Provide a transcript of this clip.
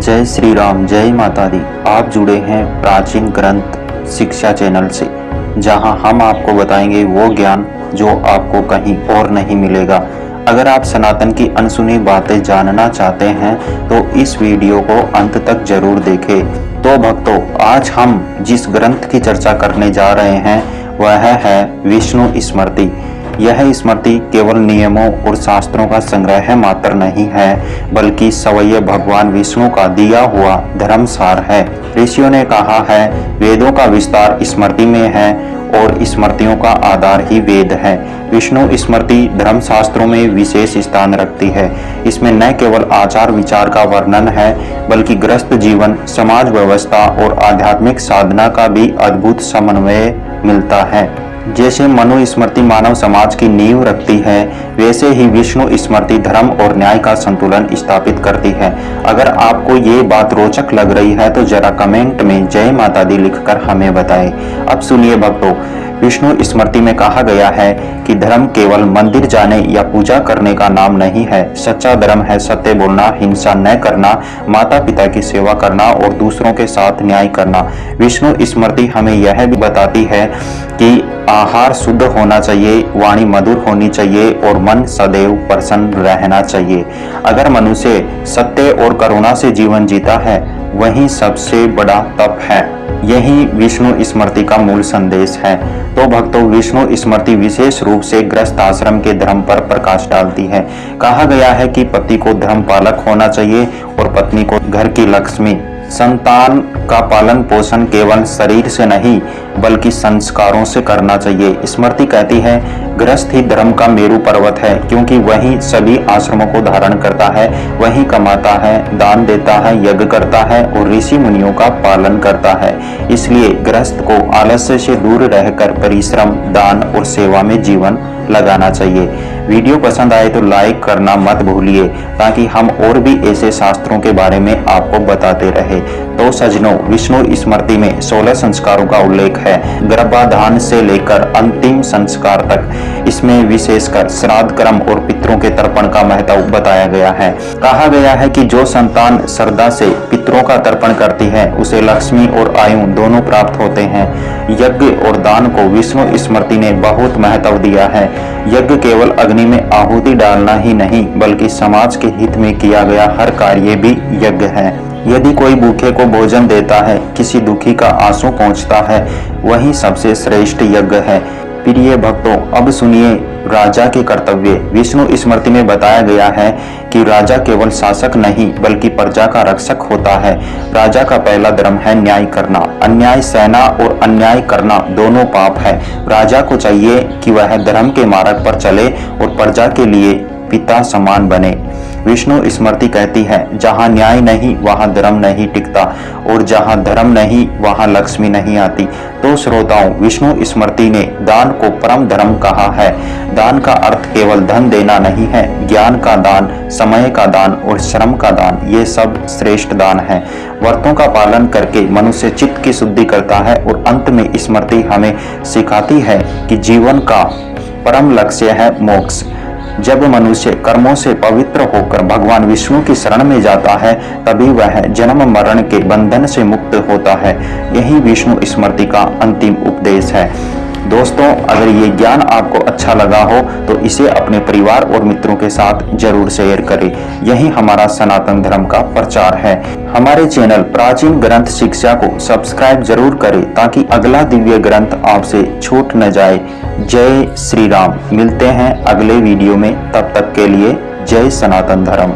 जय श्री राम, जय माता दी। आप जुड़े हैं प्राचीन ग्रंथ शिक्षा चैनल से, जहां हम आपको बताएंगे वो ज्ञान जो आपको कहीं और नहीं मिलेगा। अगर आप सनातन की अनसुनी बातें जानना चाहते हैं तो इस वीडियो को अंत तक जरूर देखें। तो भक्तों, आज हम जिस ग्रंथ की चर्चा करने जा रहे हैं वह है विष्णु स्मृति। यह स्मृति केवल नियमों और शास्त्रों का संग्रह मात्र नहीं है, बल्कि स्वयं भगवान विष्णु का दिया हुआ धर्मसार है। ऋषियों ने कहा है, वेदों का विस्तार स्मृति में है और स्मृतियों का आधार ही वेद है। विष्णु स्मृति धर्मशास्त्रों में विशेष स्थान रखती है। इसमें न केवल आचार विचार का वर्णन है, बल्कि गृहस्थ जीवन, समाज व्यवस्था और आध्यात्मिक साधना का भी अद्भुत समन्वय मिलता है। जैसे मनु स्मृति मानव समाज की नींव रखती है, वैसे ही विष्णु स्मृति धर्म और न्याय का संतुलन स्थापित करती है। अगर आपको ये बात रोचक लग रही है तो जरा कमेंट में जय माता दी लिखकर हमें बताएं। अब सुनिए भक्तों, विष्णु स्मृति में कहा गया है कि धर्म केवल मंदिर जाने या पूजा करने का नाम नहीं है। सच्चा धर्म है सत्य बोलना, हिंसा न करना, माता पिता की सेवा करना और दूसरों के साथ न्याय करना। विष्णु स्मृति हमें यह भी बताती है कि आहार शुद्ध होना चाहिए, वाणी मधुर होनी चाहिए और मन सदैव प्रसन्न रहना चाहिए। अगर मनुष्य सत्य और करुणा से जीवन जीता है, वही सबसे बड़ा तप है। यही विष्णु स्मृति का मूल संदेश है। तो भक्तों, विष्णु स्मृति विशेष रूप से गृहस्थ आश्रम के धर्म पर प्रकाश डालती है। कहा गया है कि पति को धर्म पालक होना चाहिए और पत्नी को घर की लक्ष्मी। संतान का पालन पोषण केवल शरीर से नहीं बल्कि संस्कारों से करना चाहिए। स्मृति कहती है, गृहस्थ ही धर्म का मेरु पर्वत है, क्योंकि वही सभी आश्रमों को धारण करता है, वही कमाता है, दान देता है, यज्ञ करता है और ऋषि मुनियों का पालन करता है। इसलिए गृहस्थ को आलस्य से दूर रहकर परिश्रम, दान और सेवा में जीवन लगाना चाहिए। वीडियो पसंद आए तो लाइक करना मत भूलिए, ताकि हम और भी ऐसे शास्त्रों के बारे में आपको बताते रहे। तो सज्जनों, विष्णु स्मृति में 16 संस्कारों का उल्लेख है, गर्भाधान से लेकर अंतिम संस्कार तक। इसमें विशेषकर श्राद्ध कर्म और पितरों के तर्पण का महत्व बताया गया है। कहा गया है कि जो संतान श्रद्धा से पितरों का तर्पण करती है, उसे लक्ष्मी और आयु दोनों प्राप्त होते हैं। यज्ञ और दान को विष्णु स्मृति ने बहुत महत्व दिया है। यज्ञ केवल अग्नि में आहुति डालना ही नहीं, बल्कि समाज के हित में किया गया हर कार्य भी यज्ञ है। यदि कोई भूखे को भोजन देता है, किसी दुखी का आंसू पहुंचता है, वही सबसे श्रेष्ठ यज्ञ है। प्रिय भक्तों, अब सुनिए राजा के कर्तव्य। विष्णु स्मृति में बताया गया है कि राजा केवल शासक नहीं बल्कि प्रजा का रक्षक होता है। राजा का पहला धर्म है न्याय करना। अन्याय सहना और अन्याय करना दोनों पाप है। राजा को चाहिए कि वह धर्म के मार्ग पर चले और प्रजा के लिए पिता समान बने। विष्णु स्मृति कहती है, जहाँ न्याय नहीं वहाँ धर्म नहीं टिकता और जहाँ धर्म नहीं वहाँ लक्ष्मी नहीं आती। तो श्रोताओं, विष्णु स्मृति ने दान को परम धर्म कहा है। दान का अर्थ केवल धन देना नहीं है, ज्ञान का दान, समय का दान और श्रम का दान, ये सब श्रेष्ठ दान है। व्रतों का पालन करके मनुष्य चित्त की शुद्धि करता है और अंत में स्मृति हमें सिखाती है कि जीवन का परम लक्ष्य है मोक्ष। जब मनुष्य कर्मों से पवित्र होकर भगवान विष्णु की शरण में जाता है, तभी वह जन्म मरण के बंधन से मुक्त होता है। यही विष्णु स्मृति का अंतिम उपदेश है। दोस्तों, अगर ये ज्ञान आपको अच्छा लगा हो तो इसे अपने परिवार और मित्रों के साथ जरूर शेयर करें। यही हमारा सनातन धर्म का प्रचार है। हमारे चैनल प्राचीन ग्रंथ शिक्षा को सब्सक्राइब जरूर करें, ताकि अगला दिव्य ग्रंथ आपसे छूट न जाए। जय श्री राम। मिलते हैं अगले वीडियो में, तब तक के लिए जय सनातन धर्म।